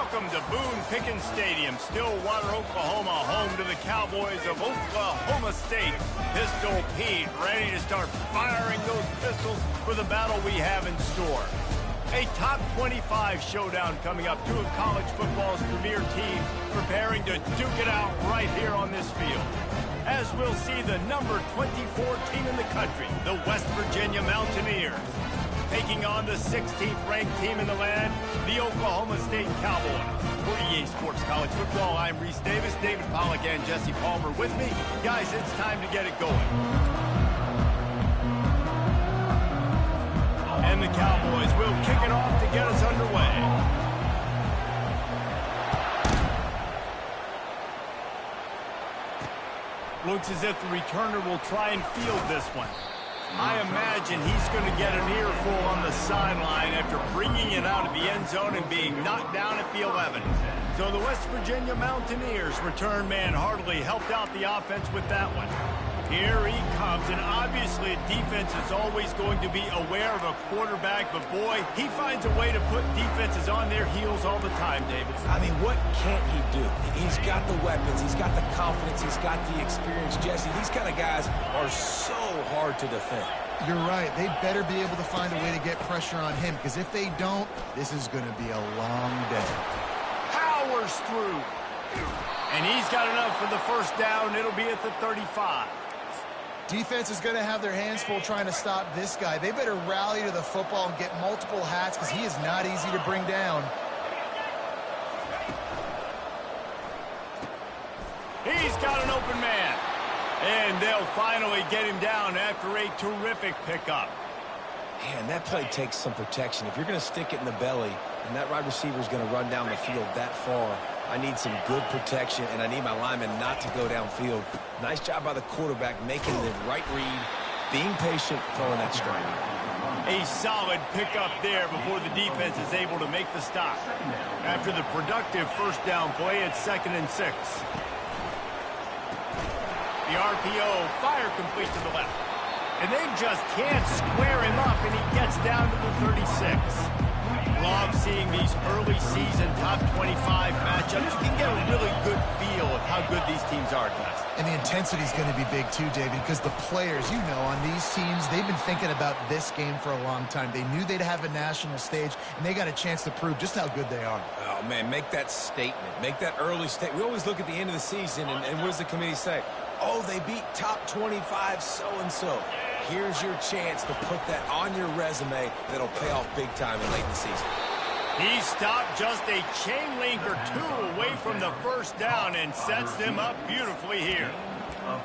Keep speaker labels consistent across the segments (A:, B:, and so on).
A: Welcome to Boone Pickens Stadium, Stillwater, Oklahoma, home to the Cowboys of Oklahoma State. Pistol Pete ready to start firing those pistols for the battle we have in store. A top 25 showdown coming up. Two of college football's premier teams preparing to duke it out right here on this field. As we'll see the number 24 team in the country, the West Virginia Mountaineers, taking on the 16th ranked team in the land, the Oklahoma State Cowboys. For EA Sports College Football, I'm Reese Davis, David Pollack, and Jesse Palmer with me. Guys, it's time to get it going. And the Cowboys will kick it off to get us underway. Looks as if the returner will try and field this one. I imagine he's going to get an earful on the sideline after bringing it out of the end zone and being knocked down at the 11. So the West Virginia Mountaineers return man hardly helped out the offense with that one. Here he comes, and obviously defense is always going to be aware of a quarterback, but boy, he finds a way to put defenses on their heels all the time, David.
B: I mean, what can't he do? He's got the weapons, he's got the confidence, he's got the experience. Jesse, these kind of guys are so hard to defend.
C: You're right. They better be able to find a way to get pressure on him, because if they don't, this is going to be a long day.
A: Powers through. And he's got enough for the first down. It'll be at the 35.
C: Defense is going to have their hands full trying to stop this guy. They better rally to the football and get multiple hats, because he is not easy to bring down.
A: He's got an open man. And they'll finally get him down after a terrific pickup.
B: Man, that play takes some protection. If you're going to stick it in the belly and that wide receiver is going to run down the field that far, I need some good protection, and I need my lineman not to go downfield. Nice job by the quarterback making the right read, being patient, throwing that strike.
A: A solid pickup there before the defense is able to make the stop. After the productive first down play, it's 2nd and 6. The RPO, fire complete to the left. And they just can't square him up, and he gets down to the 36. Love seeing these early season top 25 matchups. You can get a really good feel of how good these teams are, guys.
C: And the intensity is going to be big too, David, because the players, you know, on these teams, they've been thinking about this game for a long time. They knew they'd have a national stage, and they got a chance to prove just how good they are.
B: Oh, man, make that statement. Make that early statement. We always look at the end of the season, and what does the committee say? Oh, they beat top 25 so-and-so. Here's your chance to put that on your resume that'll pay off big time and late in the season.
A: He stopped just a chain link or two away from the first down and sets them up beautifully here.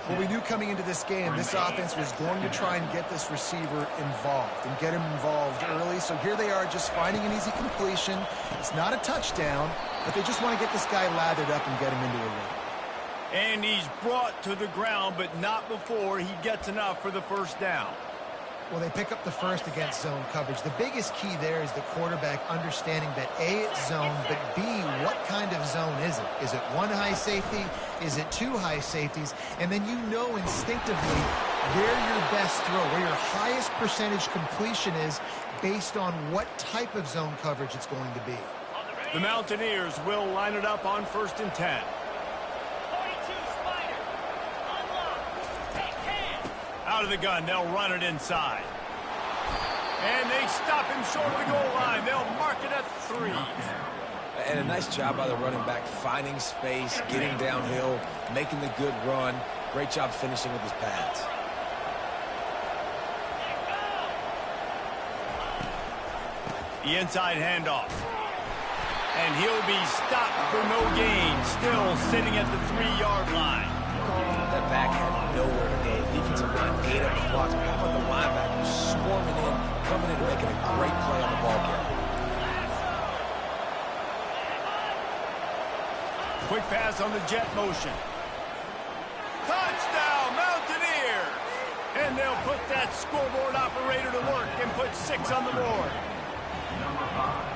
C: Well, we knew coming into this game, this offense was going to try and get this receiver involved and get him involved early. So here they are just finding an easy completion. It's not a touchdown, but they just want to get this guy lathered up and get him into a run.
A: And he's brought to the ground, but not before he gets enough for the first down.
C: Well, they pick up the first against zone coverage. The biggest key there is the quarterback understanding that A, it's zone, but B, what kind of zone is it? Is it one high safety? Is it two high safeties? And then you know instinctively where your best throw, where your highest percentage completion is based on what type of zone coverage it's going to be.
A: The Mountaineers will line it up on 1st and 10. Out of the gun, they'll run it inside. And they stop him short of the goal line. They'll mark it at 3.
B: And a nice job by the running back, finding space, getting downhill, making the good run. Great job finishing with his pads.
A: The inside handoff. And he'll be stopped for no gain, still sitting at the 3-yard line.
B: That back had nowhere to go. Defensive line ate up the blocks. How about the linebackers swarming in, coming in and making a great play on the ball carrier?
A: Quick pass on the jet motion. Touchdown, Mountaineers! And they'll put that scoreboard operator to work and put 6 on the board.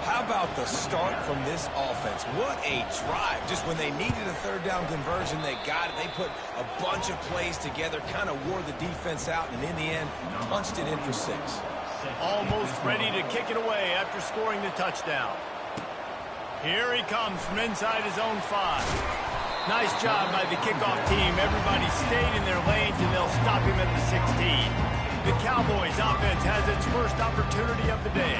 B: How about the start from this offense? What a drive. Just when they needed a 3rd down conversion, they got it. They put a bunch of plays together, kind of wore the defense out, and in the end, punched it in for 6.
A: Almost ready to kick it away after scoring the touchdown. Here he comes from inside his own 5. Nice job by the kickoff team. Everybody stayed in their lanes, and they'll stop him at the 16. The Cowboys offense has its first opportunity of the day.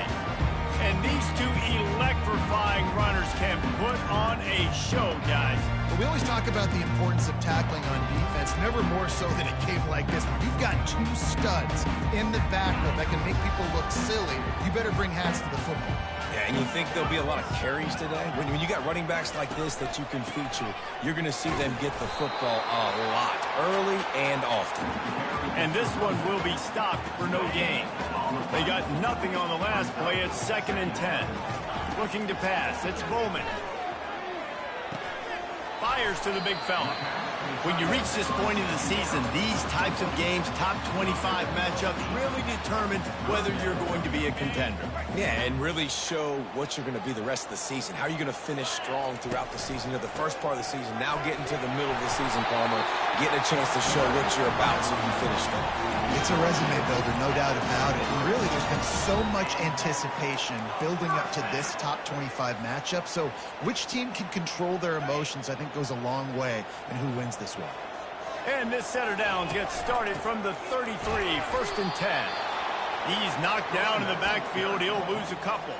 A: And these two electrifying runners can put on a show, guys.
C: Well, we always talk about the importance of tackling on defense, never more so than a game like this. When you've got two studs in the backfield that can make people look silly, you better bring hats to the football.
B: Yeah, and you think there'll be a lot of carries today? When you got running backs like this that you can feature, you're going to see them get the football a lot, early and often.
A: And this one will be stopped for no gain. They got nothing on the last play. It's 2nd and 10. Looking to pass. It's Bowman. Fires to the big fella.
D: When you reach this point in the season, these types of games, top 25 matchups, really determine whether you're going to be a contender.
B: Yeah, and really show what you're going to be the rest of the season. How are you going to finish strong throughout the season? You know, the first part of the season, now getting to the middle of the season, Palmer, getting a chance to show what you're about so you can finish strong.
C: It's a resume builder, no doubt about it. And really, there's been so much anticipation building up to this top 25 matchup. So which team can control their emotions, I think, goes a long way in who wins this one.
A: And this set of downs gets started from the 33, 1st and 10. He's knocked down in the backfield. He'll lose a couple.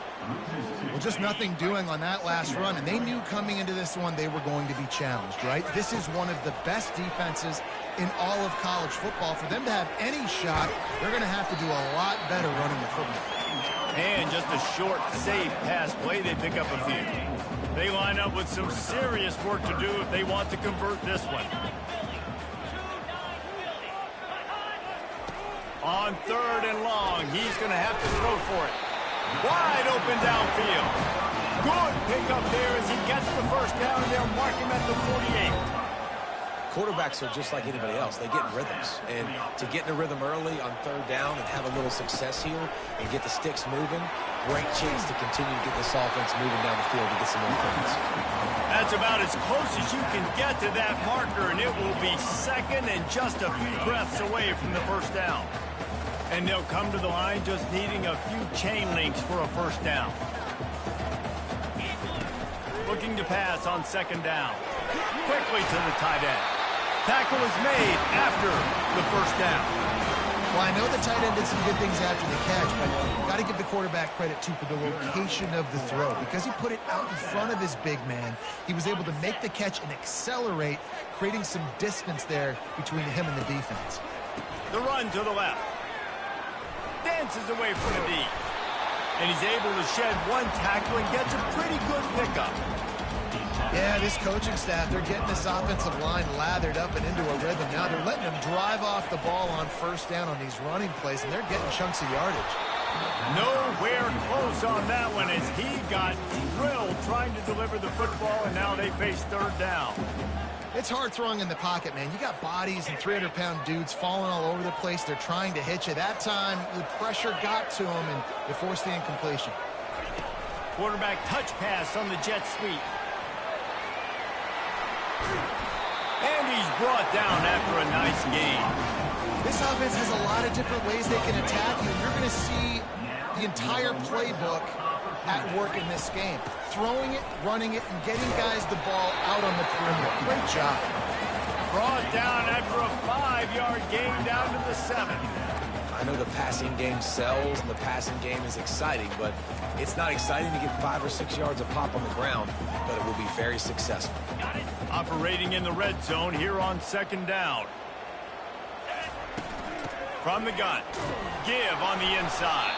C: Well, just nothing doing on that last run, and they knew coming into this one they were going to be challenged, right? This is one of the best defenses in all of college football. For them to have any shot, they're going to have to do a lot better running the football.
A: And just a short, safe pass play, they pick up a few. They line up with some serious work to do if they want to convert this one. On 3rd and long, he's going to have to throw for it. Wide open downfield. Good pickup there as he gets the first down, and they'll mark him at the 48.
B: Quarterbacks are just like anybody else. They get in rhythms. And to get in a rhythm early on 3rd down and have a little success here and get the sticks moving, great chance to continue to get this offense moving down the field to get some more points.
A: That's about as close as you can get to that marker, and it will be 2nd and just a few breaths away from the first down. And they'll come to the line just needing a few chain links for a first down. Looking to pass on 2nd down. Quickly to the tight end. Tackle is made after the first down.
C: Well, I know the tight end did some good things after the catch, but you've got to give the quarterback credit, too, for the location of the throw. Because he put it out in front of his big man, he was able to make the catch and accelerate, creating some distance there between him and the defense.
A: The run to the left. Dances away from the D. And he's able to shed one tackle and gets a pretty good pickup.
C: Yeah, this coaching staff, they're getting this offensive line lathered up and into a rhythm. Now they're letting them drive off the ball on 1st down on these running plays, and they're getting chunks of yardage.
A: Nowhere close on that one as he got drilled trying to deliver the football, and now they face 3rd down.
C: It's hard throwing in the pocket, man. You got bodies and 300-pound dudes falling all over the place. They're trying to hit you. That time, the pressure got to them, and they forced the incompletion.
A: Quarterback touch pass on the jet sweep. And he's brought down after a nice gain.
C: This offense has a lot of different ways they can attack you. You're going to see the entire playbook at work in this game. Throwing it, running it, and getting guys the ball out on the perimeter. Great job.
A: Brought down after a 5-yard gain down to the 7.
B: I know the passing game sells and the passing game is exciting, but it's not exciting to get 5 or 6 yards of pop on the ground, but it will be very successful.
A: Operating in the red zone here on 2nd down. From the gun. Give on the inside.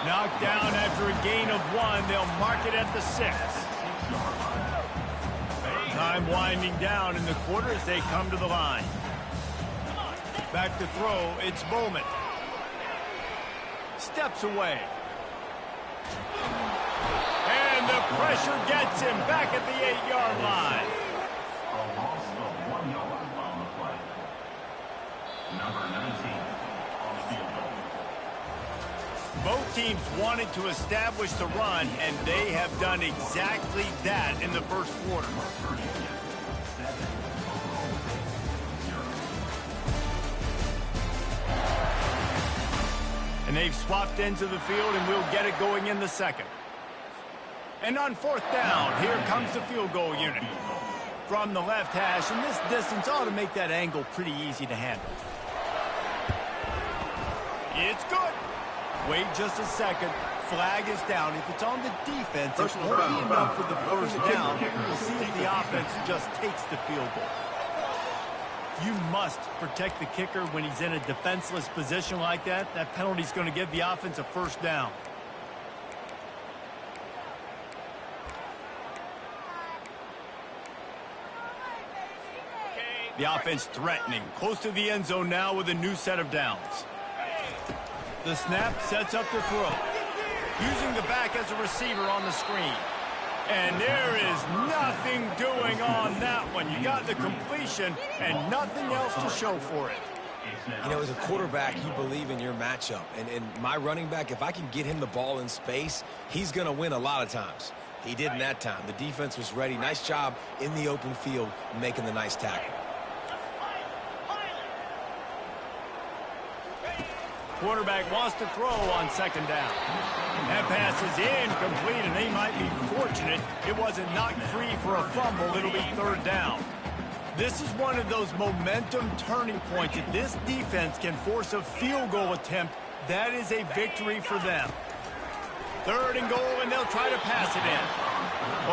A: Knocked down after a gain of 1. They'll mark it at the 6. Time winding down in the quarter as they come to the line. Back to throw. It's Bowman. Steps away. And the pressure gets him back at the 8-yard line.
E: A loss of 1 yard on the play. Number 19 on the field.
A: Both teams wanted to establish the run, and they have done exactly that in the first quarter. And they've swapped ends of the field, and we'll get it going in the 2nd. And on fourth down, here comes the field goal unit. From the left hash, and this distance ought to make that angle pretty easy to handle. It's good. Wait just a second. Flag is down. If it's on the defense, it won't be enough for the first down. We'll see if the offense just takes the field goal. You must protect the kicker when he's in a defenseless position like that. That penalty is going to give the offense a first down. The offense threatening, close to the end zone now with a new set of downs. The snap sets up the throw. Using the back as a receiver on the screen. And there is nothing doing on that one. You got the completion and nothing else to show for it.
B: You know, as a quarterback, you believe in your matchup. And my running back, if I can get him the ball in space, he's going to win a lot of times. He did in that time. The defense was ready. Nice job in the open field making the nice tackle.
A: Quarterback wants to throw on second down. That pass is incomplete, and they might be fortunate it wasn't knocked free for a fumble. It'll be third down. This is one of those momentum turning points. If this defense can force a field goal attempt, that is a victory for them. Third and goal, and they'll try to pass it in.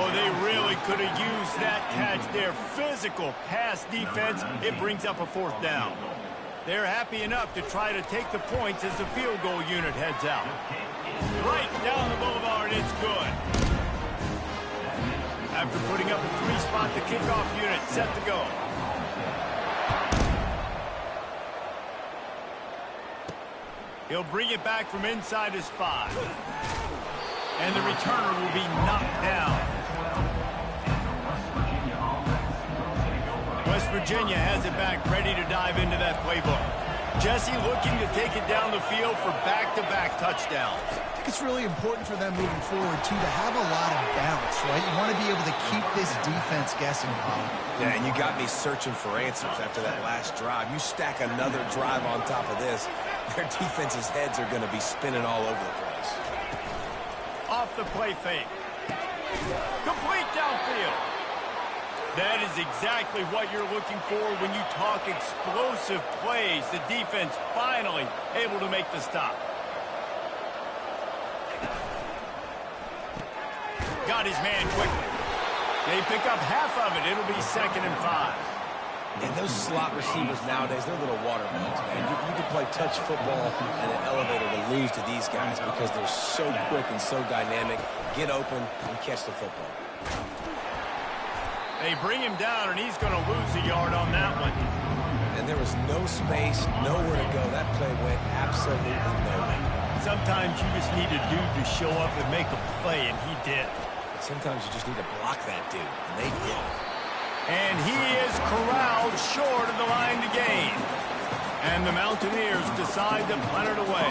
A: Oh, they really could have used that catch there. Physical pass defense. It brings up a fourth down. They're happy enough to try to take the points as the field goal unit heads out. Right down the boulevard, it's good. After putting up a three-spot, the kickoff unit set to go. He'll bring it back from inside his 5. And the returner will be knocked down. West Virginia has it back, ready to dive into that playbook. Jesse looking to take it down the field for back-to-back touchdowns.
C: I think it's really important for them moving forward, too, to have a lot of balance, right? You want to be able to keep this defense guessing, Bob.
B: Yeah, and you got me searching for answers after that last drive. You stack another drive on top of this, their defense's heads are going to be spinning all over the place.
A: Off the play fake. Complete downfield. That is exactly what you're looking for when you talk explosive plays. The defense finally able to make the stop. Got his man quickly. They pick up half of it. It'll be 2nd and 5.
B: And those slot receivers nowadays, they're little watermelons, man. You can play touch football in an elevator to lose to these guys because they're so quick and so dynamic. Get open and catch the football.
A: They bring him down, and he's going to lose a yard on that one.
B: And there was no space, nowhere to go. That play went absolutely nowhere.
A: Sometimes you just need a dude to show up and make a play, and he did.
B: But sometimes you just need to block that dude, and they did.
A: And he is corralled short of the line to gain. And the Mountaineers decide to punt it away.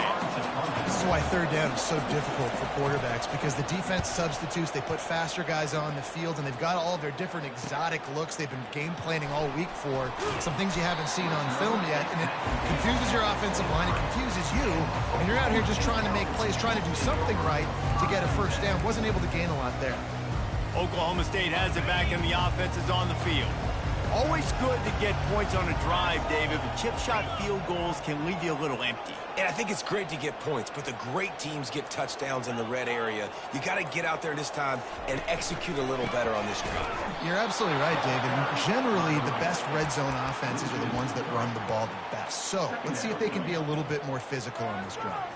C: This is why third down is so difficult for quarterbacks, because the defense substitutes. They put faster guys on the field, and they've got all of their different exotic looks they've been game planning all week for. Some things you haven't seen on film yet, and it confuses your offensive line. It confuses you, and you're out here just trying to make plays, trying to do something right to get a first down. Wasn't able to gain a lot there.
A: Oklahoma State has it back, and the offense is on the field. Always good to get points on a drive, David, but chip shot field goals can leave you a little empty.
B: And I think it's great to get points, but the great teams get touchdowns in the red area. You got to get out there this time and execute a little better on this drive.
C: You're absolutely right, David. Generally, the best red zone offenses are the ones that run the ball the best. So let's see if they can be a little bit more physical on this drive.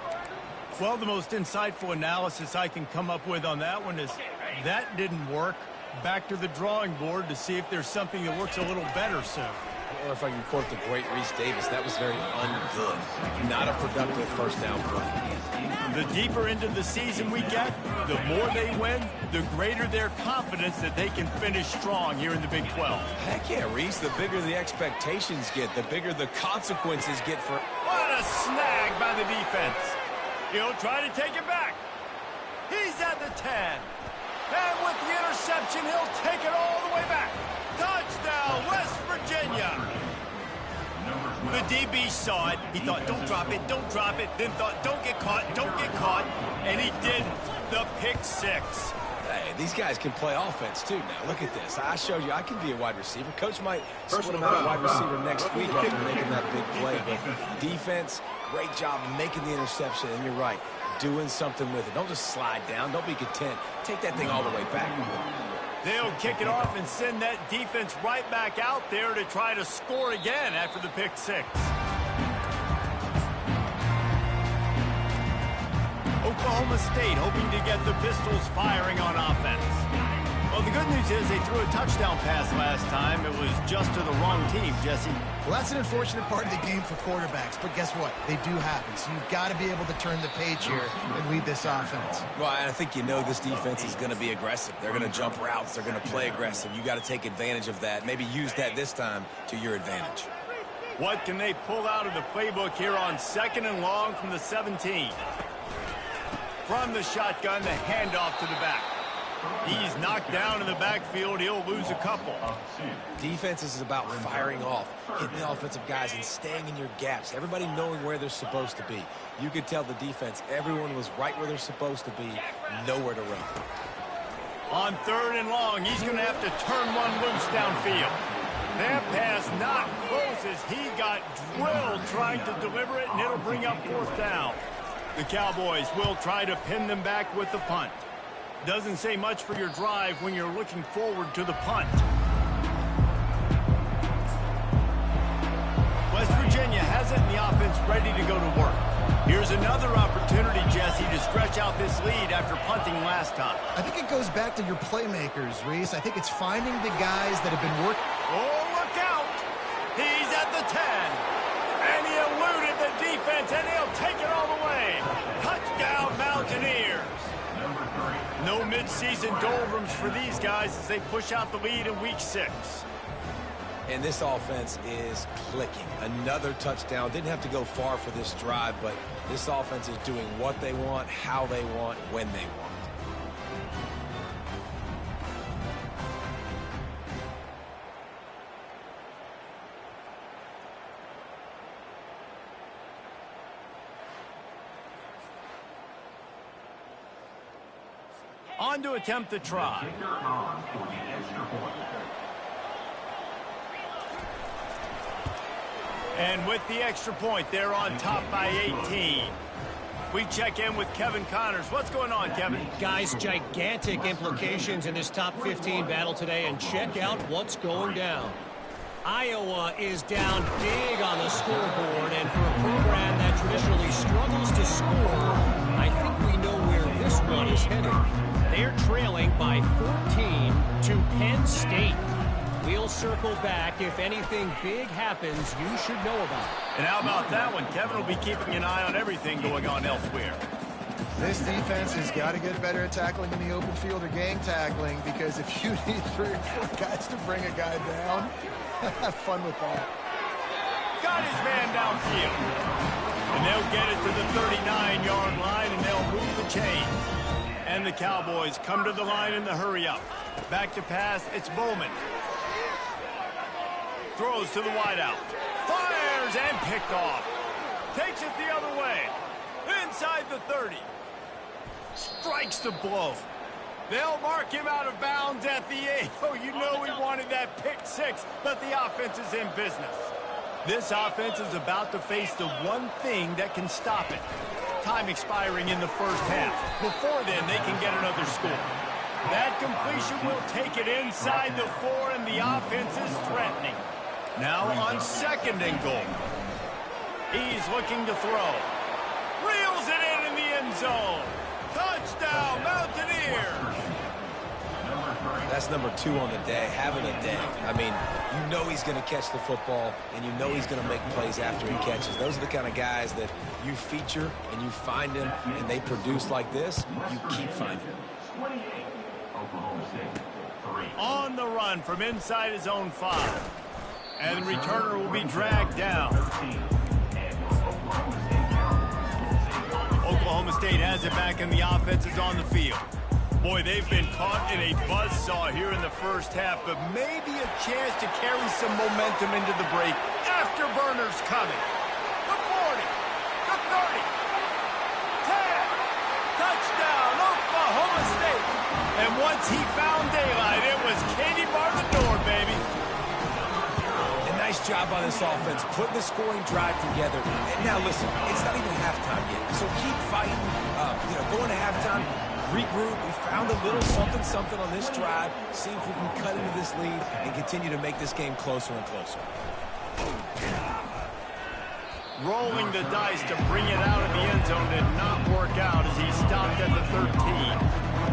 A: Well, the most insightful analysis I can come up with on that one is that didn't work. Back to the drawing board to see if there's something that works a little better soon.
B: Or if I can quote the great Reese Davis, that was very ungood. Not a productive first down play.
A: The deeper into the season we get, the more they win, the greater their confidence that they can finish strong here in the Big 12.
B: Heck yeah, Reese. The bigger the expectations get, the bigger the consequences get for...
A: What a snag by the defense. He'll try to take it back. He's at the 10. And with the interception, he'll take it all the way back. Touchdown, West Virginia. The DB saw it. He thought, don't drop it, don't drop it. Then thought, don't get caught, don't get caught. And he did the pick six.
B: Hey, And these guys can play offense, too, now. Look at this. I showed you I can be a wide receiver. Coach might split him out a wide receiver next week after making that big play. But defense, great job making the interception. And you're right, doing something with it. Don't just slide down. Don't be content. Take that thing all the way back.
A: They'll kick it off and send that defense right back out there to try to score again after the pick six. Oklahoma State hoping to get the Pistols firing on offense. Well, the good news is they threw a touchdown pass last time. It was just to the wrong team, Jesse.
C: Well, that's an unfortunate part of the game for quarterbacks, but guess what? They do happen. So you've got to be able to turn the page here and lead this offense.
B: Well, I think you know this defense is going to be aggressive. They're going to jump routes. They're going to play aggressive. You got to take advantage of that. Maybe use that this time to your advantage.
A: What can they pull out of the playbook here on 2nd and long from the 17? From the shotgun, the handoff to the back. He's knocked down in the backfield. He'll lose a couple.
B: Defense is about firing off, hitting the offensive guys and staying in your gaps. Everybody knowing where they're supposed to be. You could tell the defense, everyone was right where they're supposed to be, nowhere to run.
A: On 3rd and long, he's going to have to turn one loose downfield. That pass not close as he got drilled trying to deliver it, and it'll bring up 4th down. The Cowboys will try to pin them back with the punt. Doesn't say much for your drive when you're looking forward to the punt. West Virginia has it in the offense ready to go to work. Here's another opportunity, Jesse, to stretch out this lead after punting last time.
C: I think it goes back to your playmakers, Reese. I think it's finding the guys that have been working.
A: Oh, look out! He's at the 10. And he eluded the defense, and he'll take it all the way. Touchdown, Mountaineers. No mid-season doldrums for these guys as they push out the lead in Week 6.
B: And this offense is clicking. Another touchdown. Didn't have to go far for this drive, but this offense is doing what they want, how they want, when they want.
A: On to attempt the try. And with the extra point, they're on top by 18. We check in with Kevin Connors. What's going on, Kevin?
F: Guys, gigantic implications in this top 15 battle today, and check out what's going down. Iowa is down big on the scoreboard, and for a program that traditionally struggles to score, I think we know where this one is headed. They're trailing by 14 to Penn State. We'll circle back. If anything big happens, you should know about it.
A: And how about that one? Kevin will be keeping an eye on everything going on elsewhere.
C: This defense has got to get better at tackling in the open field or gang tackling, because if you need 3 or 4 guys to bring a guy down, have fun with that.
A: Got his man downfield. And they'll get it to the 39-yard line, and they'll move the chains. And the Cowboys come to the line in the hurry-up. Back to pass, it's Bowman. Throws to the wideout. Fires and picked off. Takes it the other way. Inside the 30. Strikes the blow. They'll mark him out of bounds at the 8. Oh, you know he wanted that pick 6, but the offense is in business. This offense is about to face the one thing that can stop it. Time expiring in the first half. Before then, they can get another score. That completion will take it inside the 4, and the offense is threatening. Now on 2nd and goal. He's looking to throw. Reels it in the end zone. Touchdown, Mountaineers.
B: That's number 2 on the day, having a day. I mean, you know he's going to catch the football, and you know he's going to make plays after he catches. Those are the kind of guys that you feature and you find them, and they produce like this, you keep finding them.
A: On the run from inside his own 5. And the returner will be dragged down. Oklahoma State has it back, and the offense is on the field. Boy, they've been caught in a buzzsaw here in the first half, but maybe a chance to carry some momentum into the break. Afterburners coming. The 40, the 30, 10. Touchdown, Oklahoma State. And once he found daylight, it was Katie bar the door, baby.
B: And nice job by this offense, putting the scoring drive together. And now listen, it's not even halftime yet, so keep fighting. Going to halftime, regroup. We found a little something on this drive. See if we can cut into this lead and continue to make this game closer and closer.
A: Rolling the dice to bring it out of the end zone did not work out as he stopped at the 13.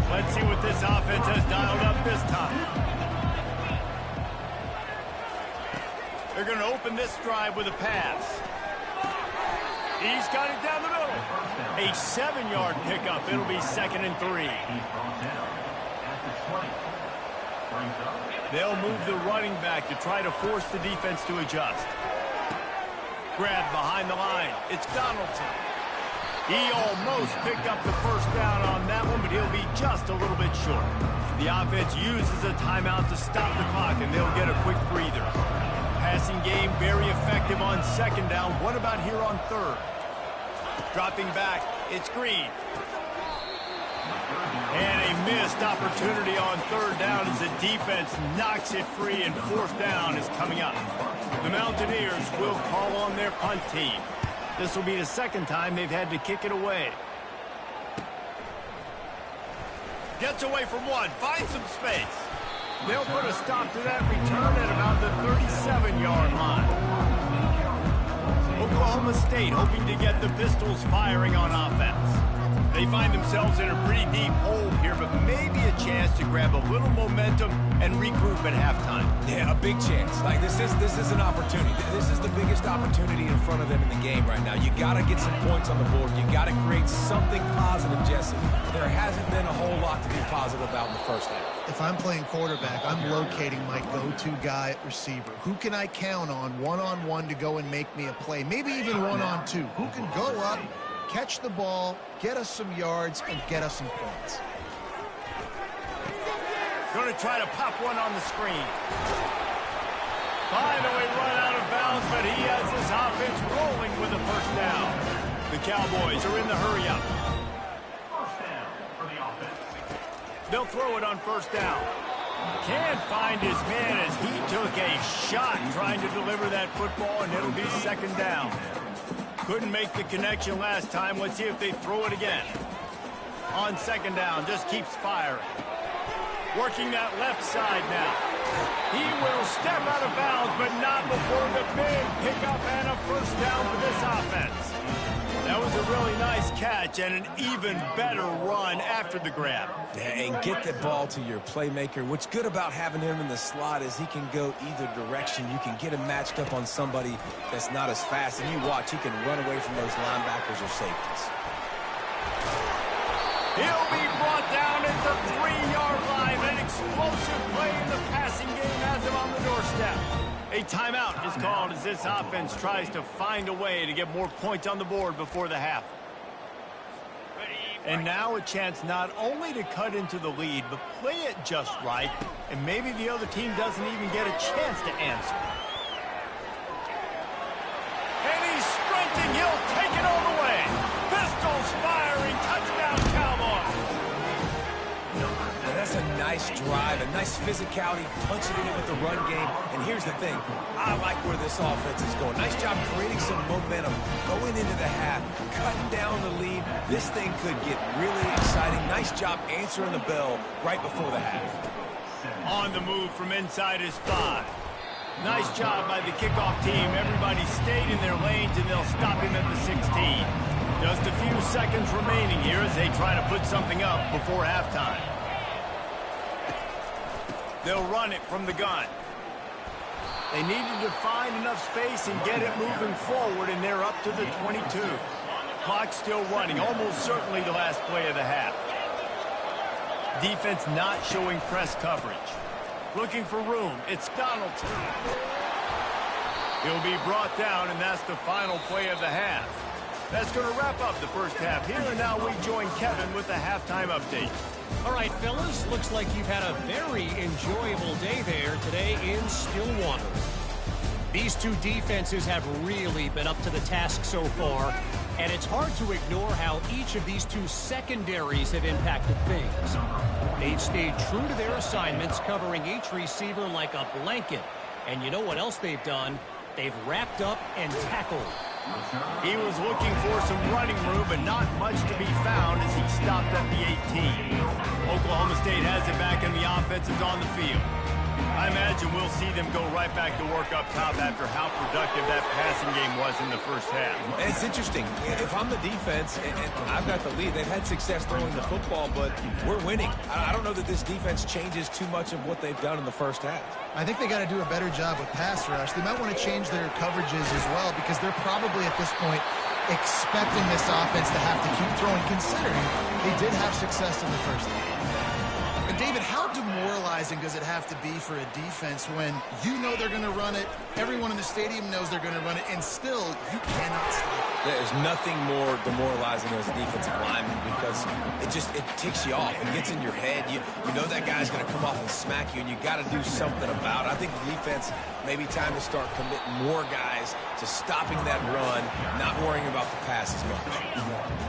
A: Let's see what this offense has dialed up this time. They're going to open this drive with a pass. He's got it down the middle. A 7-yard pickup. It'll be 2nd and 3. They'll move the running back to try to force the defense to adjust. Grab behind the line. It's Donaldson. He almost picked up the first down on that one, but he'll be just a little bit short. The offense uses a timeout to stop the clock, and they'll get a quick breather. Passing game very effective on 2nd down. What about here on 3rd? Dropping back, it's Green. And a missed opportunity on 3rd down as the defense knocks it free, and 4th down is coming up. The Mountaineers will call on their punt team. This will be the 2nd time they've had to kick it away. Gets away from one, finds some space. They'll put a stop to that return at about the 37-yard line. Oklahoma State hoping to get the Pistols firing on offense. They find themselves in a pretty deep hole here, but maybe a chance to grab a little momentum and regroup at halftime.
B: Yeah, a big chance. Like this is an opportunity. This is the biggest opportunity in front of them in the game right now. You got to get some points on the board. You got to create something positive, Jesse. There hasn't been a whole lot to be positive about in the first half.
C: If I'm playing quarterback, I'm locating my go-to guy at receiver. Who can I count on one-on-one to go and make me a play? Maybe even one-on-two. Who can go up, catch the ball, get us some yards, and get us some points?
A: Going to try to pop one on the screen. Finally run out of bounds, but he has this offense rolling with a first down. The Cowboys are in the hurry-up. They'll throw it on 1st down. Can't find his man as he took a shot trying to deliver that football, and it'll be 2nd down. Couldn't make the connection last time. Let's see if they throw it again. On 2nd down, just keeps firing. Working that left side now. He will step out of bounds, but not before the big pickup and a first down for this offense. That was a really nice catch and an even better run after the grab.
B: Yeah, and get the ball to your playmaker. What's good about having him in the slot is he can go either direction. You can get him matched up on somebody that's not as fast, and you watch, he can run away from those linebackers or safeties.
A: He'll be brought down at the 3-yard line. An explosive play in the passing game has him on the doorstep. A timeout is called as this offense tries to find a way to get more points on the board before the half. And now a chance not only to cut into the lead, but play it just right, and maybe the other team doesn't even get a chance to answer. And he's sprinting. He'll take it all the way. Pistols firing. Touchdown, Cowboys.
B: And that's a nice drive, a nice physicality, punching it in with the run game. And here's the thing. I like where this offense is going. Nice job creating some momentum, going into the half, cutting down the lead. This thing could get really exciting. Nice job answering the bell right before the half.
A: On the move from inside his 5. Nice job by the kickoff team. Everybody stayed in their lanes, and they'll stop him at the 16. Just a few seconds remaining here as they try to put something up before halftime. They'll run it from the gun. They needed to find enough space and get it moving forward, and they're up to the 22. Clock still running, almost certainly the last play of the half. Defense not showing press coverage. Looking for room. It's Donaldson. He'll be brought down, and that's the final play of the half. That's going to wrap up the first half here, and now we join Kevin with the halftime update.
F: All right, fellas, looks like you've had a very enjoyable day there today in Stillwater. These two defenses have really been up to the task so far, and it's hard to ignore how each of these two secondaries have impacted things. They've stayed true to their assignments, covering each receiver like a blanket. And you know what else they've done? They've wrapped up and tackled.
A: He was looking for some running room, but not much to be found as he stopped at the 18. Oklahoma State has it back, and the offense is on the field. I imagine we'll see them go right back to work up top after how productive that passing game was in the first half.
B: And it's interesting. If I'm the defense and I've got the lead, they've had success throwing the football, but we're winning. I don't know that this defense changes too much of what they've done in the first half.
C: I think they got to do a better job with pass rush. They might want to change their coverages as well because they're probably at this point expecting this offense to have to keep throwing, considering they did have success in the first half. And David, how demoralizing does it have to be for a defense when you know they're going to run it, everyone in the stadium knows they're going to run it, and still you cannot stop it?
B: There's nothing more demoralizing as a defensive lineman because it ticks you off. It gets in your head. You know that guy's going to come off and smack you, and you got to do something about it. I think the defense maybe time to start committing more guys to stopping that run, not worrying about the pass as much.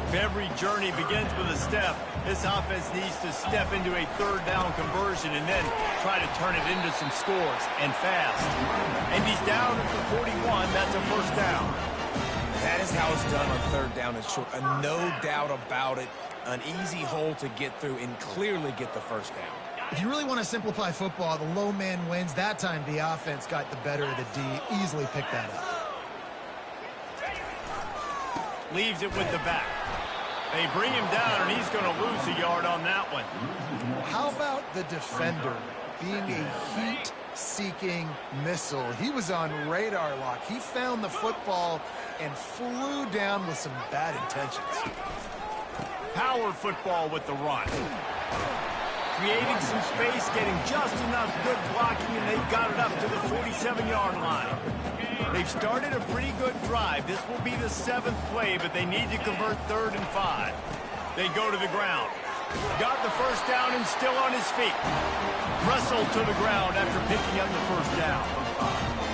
A: If every journey begins with a step, this offense needs to step into a third down conversion and then try to turn it into some scores, and fast. And he's down at the 41. That's a first down.
B: That is how it's done on third down and short. No doubt about it. An easy hole to get through and clearly get the first down.
C: If you really want to simplify football, the low man wins. That time the offense got the better of the D. Easily picked that up.
A: Leaves it with the back. They bring him down, and he's going to lose a yard on that one.
C: How about the defender being a heat-seeking missile? He was on radar lock. He found the football and flew down with some bad intentions.
A: Power football with the run. Creating some space, getting just enough good blocking, and they got it up to the 47-yard line. They've started a pretty good drive. This will be the 7th play, but they need to convert 3rd and 5. They go to the ground. Got the first down and still on his feet. Wrestled to the ground after picking up the first down.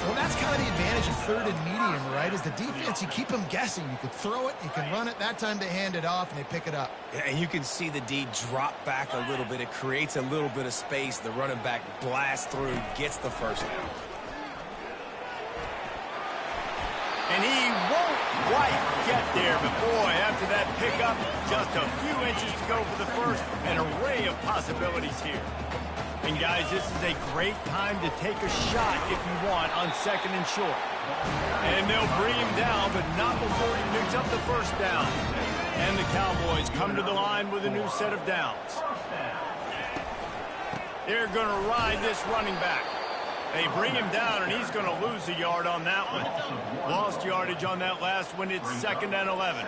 C: Well, that's kind of the advantage of 3rd and medium, right? Is the defense, you keep them guessing. You can throw it, you can run it. That time they hand it off and they pick it up.
B: Yeah, and you can see the D drop back a little bit. It creates a little bit of space. The running back blasts through, gets the first down.
A: And he won't quite get there, but boy, after that pickup, just a few inches to go for the first. An array of possibilities here. And guys, this is a great time to take a shot if you want on 2nd and short. And they'll bring him down, but not before he picks up the first down. And the Cowboys come to the line with a new set of downs. They're going to ride this running back. They bring him down, and he's going to lose a yard on that one. Lost yardage on that last one. It's 2nd and 11.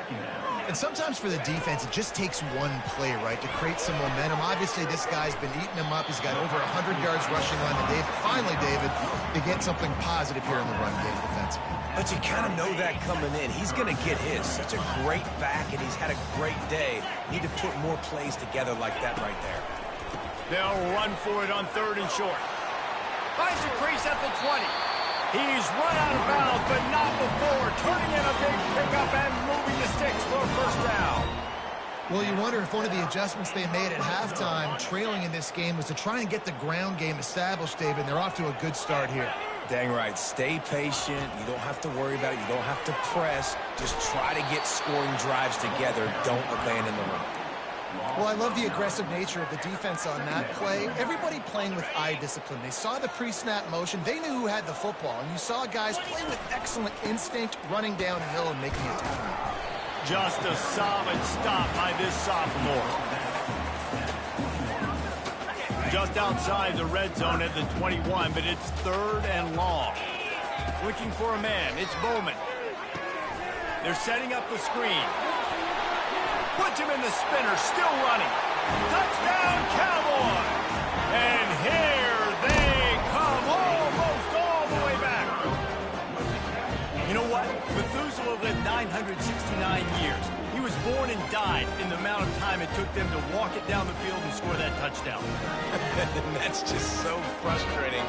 C: And sometimes for the defense, it just takes one play, right, to create some momentum. Obviously, this guy's been eating him up. He's got over 100 yards rushing on the day. Finally, David, they get something positive here in the run game defensively.
B: But you kind of know that coming in. He's going to get his. Such a great back, and he's had a great day. Need to put more plays together like that right there.
A: They'll run for it on 3rd and short. Finds a crease at the 20. He's run out of bounds, but not before turning in a big pickup and moving the sticks for a first down.
C: Well, you wonder if one of the adjustments they made at halftime, trailing in this game, was to try and get the ground game established, David. They're off to a good start here.
B: Dang right. Stay patient. You don't have to worry about it. You don't have to press. Just try to get scoring drives together. Don't abandon the run.
C: Well, I love the aggressive nature of the defense on that play. Everybody playing with eye discipline. They saw the pre-snap motion. They knew who had the football. And you saw guys play with excellent instinct, running downhill and making a tackle.
A: Just a solid stop by this sophomore. Just outside the red zone at the 21, but it's 3rd and long. Looking for a man. It's Bowman. They're setting up the screen. Puts him in the spinner, still running. Touchdown, Cowboys! And here they come, almost all the way back. You know what? Methuselah lived 969 years. He was born and died in the amount of time it took them to walk it down the field and score that touchdown.
B: And that's just so frustrating.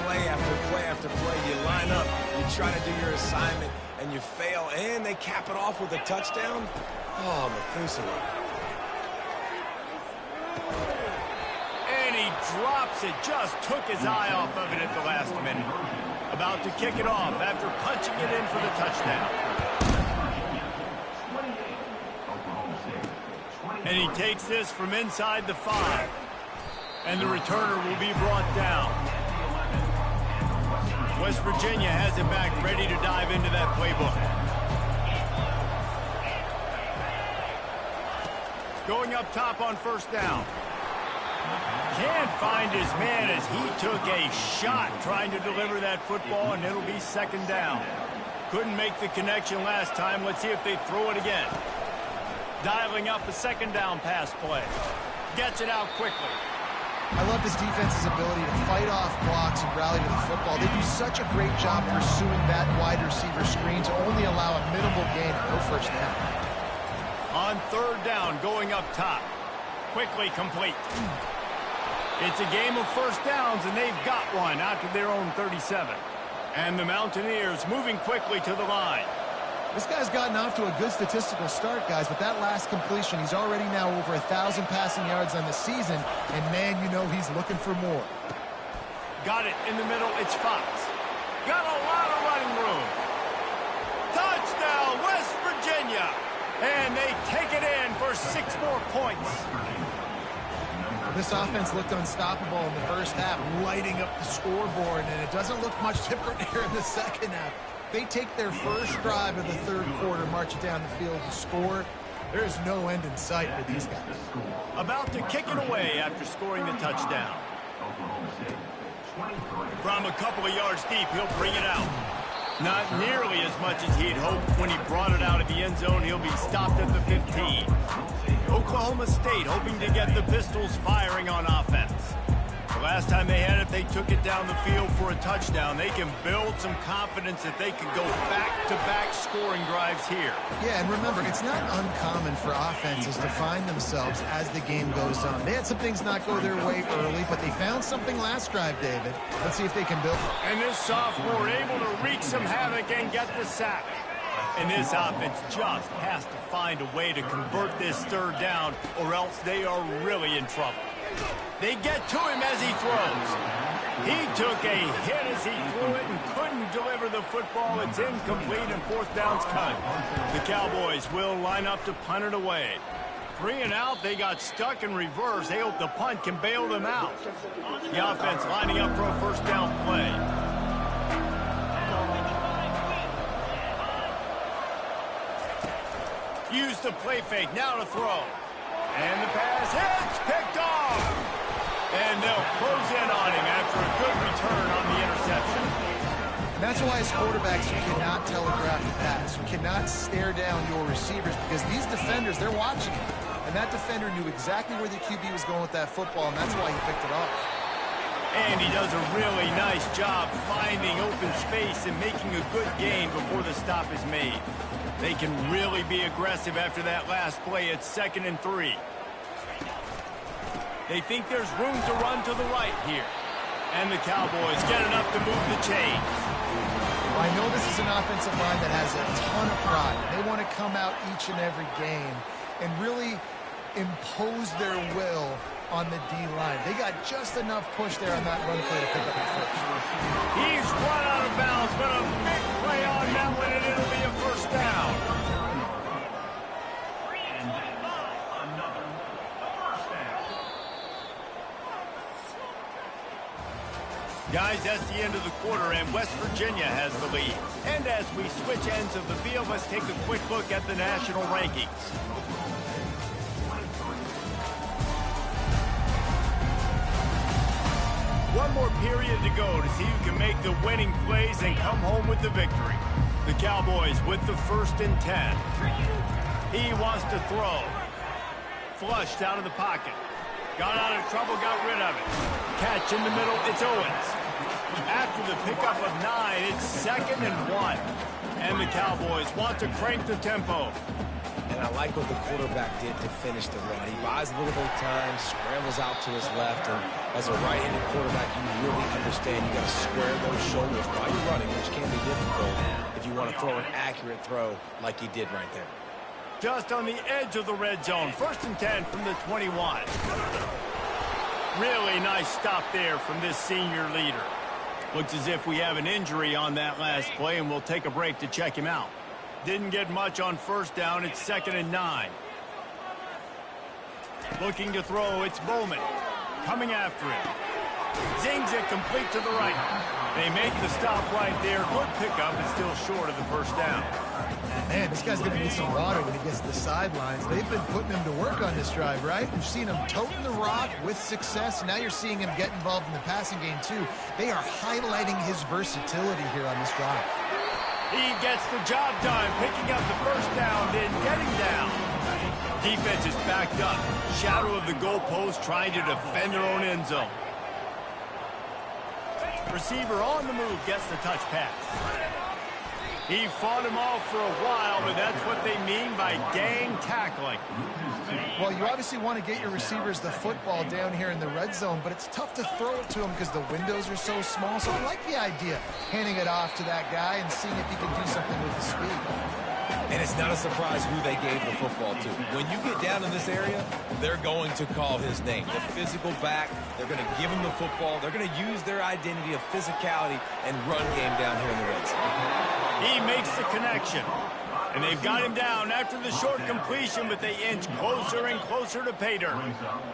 B: Play after play after play. You line up, You try to do your assignment, and you fail, and they cap it off with a touchdown. Oh, Methuselah.
A: And he drops it. Just took his eye off of it at the last minute. About to kick it off after punching it in for the touchdown. And he takes this from inside the 5. And the returner will be brought down. West Virginia has it back, ready to dive into that playbook. Going up top on first down. Can't find his man as he took a shot trying to deliver that football, and it'll be second down. Couldn't make the connection last time. Let's see if they throw it again. Dialing up a second down pass play. Gets it out quickly.
C: I love this defense's ability to fight off blocks and rally to the football. They do such a great job pursuing that wide receiver screen to only allow a minimal gain and no first down.
A: On third down, going up top. Quickly complete. It's a game of first downs, and they've got one out to their own 37. And the Mountaineers moving quickly to the line.
C: This guy's gotten off to a good statistical start, guys, but that last completion, he's already now over 1,000 passing yards on the season, and man, you know he's looking for more.
A: Got it in the middle, it's Fox. Got a lot of running room. Touchdown, West Virginia! And they take it in for 6 more points.
C: This offense looked unstoppable in the first half, lighting up the scoreboard, and it doesn't look much different here in the second half. They take their first drive of the third quarter, march it down the field to score. There is no end in sight for these guys.
A: About to kick it away after scoring the touchdown. From a couple of yards deep, he'll bring it out. Not nearly as much as he'd hoped when he brought it out of the end zone. He'll be stopped at the 15. Oklahoma State hoping to get the Pistols firing on offense. The last time they had it, they took it down the field for a touchdown. They can build some confidence that they can go back-to-back scoring drives here.
C: Yeah, and remember, it's not uncommon for offenses to find themselves as the game goes on. They had some things not go their way early, but they found something last drive, David. Let's see if they can build it.
A: And this sophomore able to wreak some havoc and get the sack. And this offense just has to find a way to convert this third down, or else they are really in trouble. They get to him as he throws. He took a hit as he threw it and couldn't deliver the football. It's incomplete and fourth down's cut. The Cowboys will line up to punt it away. 3 and out, they got stuck in reverse. They hope the punt can bail them out. The offense lining up for a first down play. Use the play fake, now to throw. And the pass hits, picked off. And they'll close in on him after a good return on the interception.
C: And that's why as quarterbacks, you cannot telegraph the pass. You cannot stare down your receivers because these defenders, they're watching it. And that defender knew exactly where the QB was going with that football, and that's why he picked it off.
A: And he does a really nice job finding open space and making a good gain before the stop is made. They can really be aggressive after that last play. It's 2nd and 3. They think there's room to run to the right here. And the Cowboys get enough to move the chains.
C: I know this is an offensive line that has a ton of pride. They want to come out each and every game and really impose their will on the D-line. They got just enough push there on that run play to pick up the first.
A: He's run out of bounds, but a big play on that one, and it'll be a first down. Guys, that's the end of the quarter, and West Virginia has the lead. And as we switch ends of the field, let's take a quick look at the national rankings. One more period to go to see who can make the winning plays and come home with the victory. The Cowboys with the 1st and 10. He wants to throw. Flushed out of the pocket. Got out of trouble, got rid of it. Catch in the middle, it's Owens. After the pickup of 9, it's 2nd and 1. And the Cowboys want to crank the tempo.
B: And I like what the quarterback did to finish the run. He buys a little bit of time, scrambles out to his left, and As a right-handed quarterback, you really understand you got to square those shoulders while you're running, which can be difficult if you want to throw an accurate throw like he did right there.
A: Just on the edge of the red zone. 1st and 10 from the 21. Really nice stop there from this senior leader. Looks as if we have an injury on that last play, and we'll take a break to check him out. Didn't get much on 1st down. It's 2nd and 9. Looking to throw, it's Bowman. Coming after him. Zings it complete to the right. They make the stop right there. Good pickup, but still short of the 1st down.
C: Man, this guy's going to need some water when he gets to the sidelines. They've been putting him to work on this drive, right? We've seen him toting the rock with success. Now you're seeing him get involved in the passing game, too. They are highlighting his versatility here on this drive.
A: He gets the job done, picking up the 1st down, then getting down. Defense is backed up. Shadow of the goalpost, trying to defend their own end zone. Receiver on the move gets the touch pass. He fought him off for a while, but that's what they mean by gang tackling.
C: Well, you obviously want to get your receivers the football down here in the red zone, but it's tough to throw it to them because the windows are so small. So I like the idea, handing it off to that guy and seeing if he can do something with the speed.
B: And it's not a surprise who they gave the football to. When you get down in this area, they're going to call his name. The physical back, they're going to give him the football. They're going to use their identity of physicality and run game down here in the red zone.
A: He makes the connection. And they've got him down after the short completion, but they inch closer and closer to pay dirt.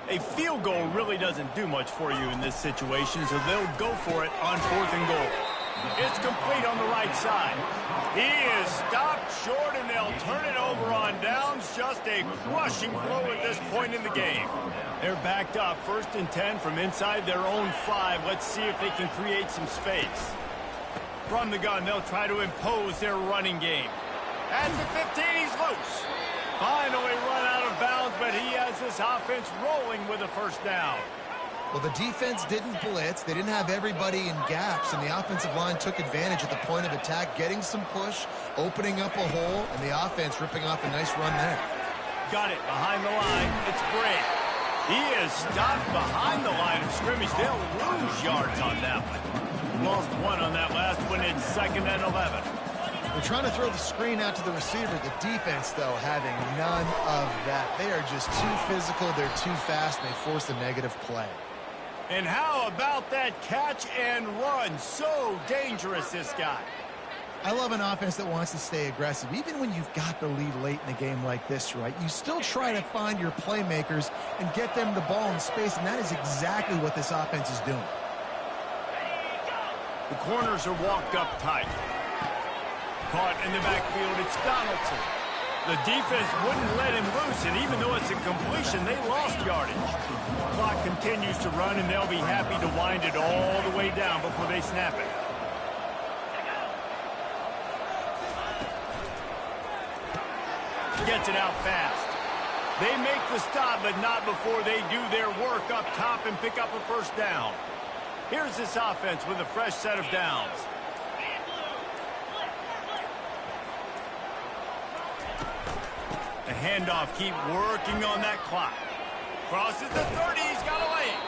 A: A field goal really doesn't do much for you in this situation, so they'll go for it on 4th and goal. It's complete on the right side. He is stopped short, and they'll turn it over on downs. Just a crushing blow at this point in the game. They're backed up. 1st and 10 from inside their own 5. Let's see if they can create some space. From the gun, they'll try to impose their running game. At the 15, he's loose. Finally run out of bounds, but he has this offense rolling with a 1st down.
C: Well, the defense didn't blitz. They didn't have everybody in gaps, and the offensive line took advantage at the point of attack, getting some push, opening up a hole, and the offense ripping off a nice run there.
A: Got it behind the line. It's Bray. He is stopped behind the line of scrimmage. They'll lose yards on that one. Lost 1 on that last one. It's 2nd and 11.
C: They're trying to throw the screen out to the receiver. The defense, though, having none of that. They are just too physical. They're too fast, and they force a negative play.
A: And how about that catch and run? So dangerous, this guy.
C: I love an offense that wants to stay aggressive. Even when you've got the lead late in a game like this, right, you still try to find your playmakers and get them the ball in space, and that is exactly what this offense is doing.
A: The corners are walked up tight. Caught in the backfield, it's Donaldson. The defense wouldn't let him loose, and even though it's a completion, they lost yardage. Clock continues to run, and they'll be happy to wind it all the way down before they snap it. Gets it out fast. They make the stop, but not before they do their work up top and pick up a 1st down. Here's this offense with a fresh set of downs. The handoff, keep working on that clock. Crosses the 30, he's got a lane.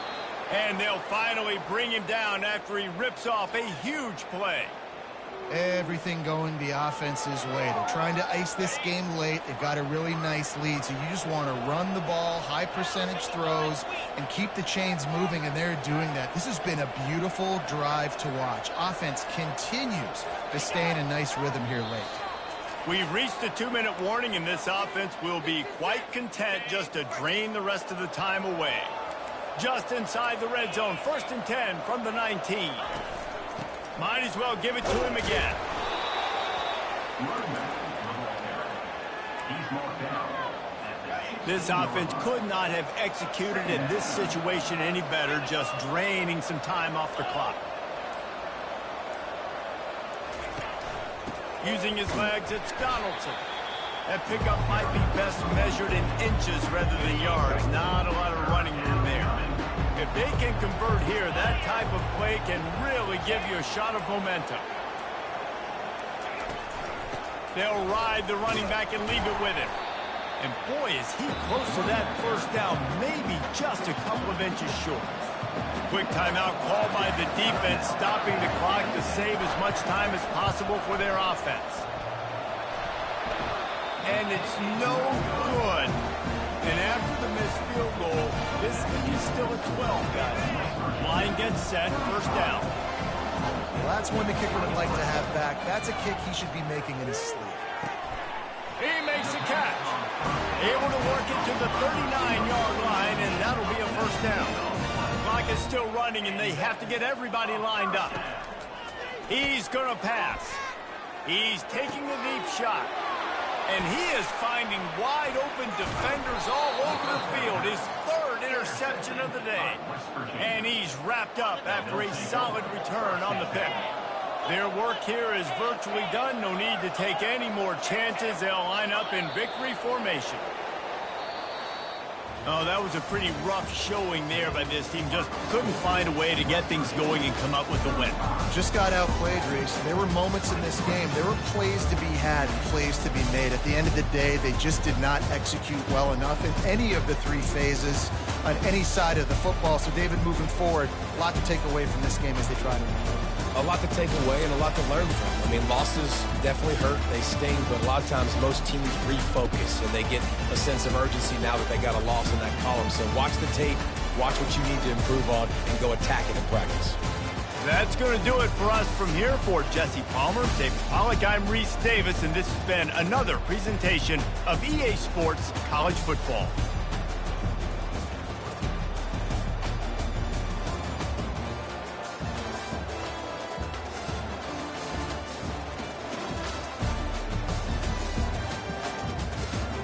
A: And they'll finally bring him down after he rips off a huge play.
C: Everything going the offense's way. They're trying to ice this game late. They've got a really nice lead, so you just want to run the ball, high percentage throws, and keep the chains moving, and they're doing that. This has been a beautiful drive to watch. Offense continues to stay in a nice rhythm here late.
A: We've reached the 2-minute warning, and this offense will be quite content just to drain the rest of the time away. Just inside the red zone, 1st and 10 from the 19. Might as well give it to him again. This offense could not have executed in this situation any better, just draining some time off the clock. Using his legs, it's Donaldson. That pickup might be best measured in inches rather than yards. Not a lot of running room there. If they can convert here, that type of play can really give you a shot of momentum. They'll ride the running back and leave it with him. And boy, is he close to that 1st down, maybe just a couple of inches short. Quick timeout called by the defense, stopping the clock to save as much time as possible for their offense. And it's no good. And after the missed field goal, this is still a 12, guys. Line gets set, first down.
C: Well, that's one the kicker would like to have back. That's a kick he should be making in his sleep.
A: He makes a catch. Able to work it to the 39-yard line, and that'll be a first down. The clock is still running, and they have to get everybody lined up. He's going to pass. He's taking a deep shot. And he is finding wide-open defenders all over the field. His third interception of the day. And he's wrapped up after a solid return on the pick. Their work here is virtually done. No need to take any more chances. They'll line up in victory formation. Oh, that was a pretty rough showing there by this team. Just couldn't find a way to get things going and come up with the win.
C: Just got outplayed, Reese. There were moments in this game. There were plays to be had, plays to be made. At the end of the day, they just did not execute well enough in any of the three phases on any side of the football. So, David, moving forward, a lot to take away from this game as they try to win.
B: A lot to take away and a lot to learn from. I mean, losses definitely hurt. They sting, but a lot of times most teams refocus and they get a sense of urgency now that they got a loss in that column. So watch the tape, watch what you need to improve on, and go attack it in practice.
A: That's going to do it for us from here. For Jesse Palmer, David Pollack, I'm Reese Davis, and this has been another presentation of EA Sports College Football.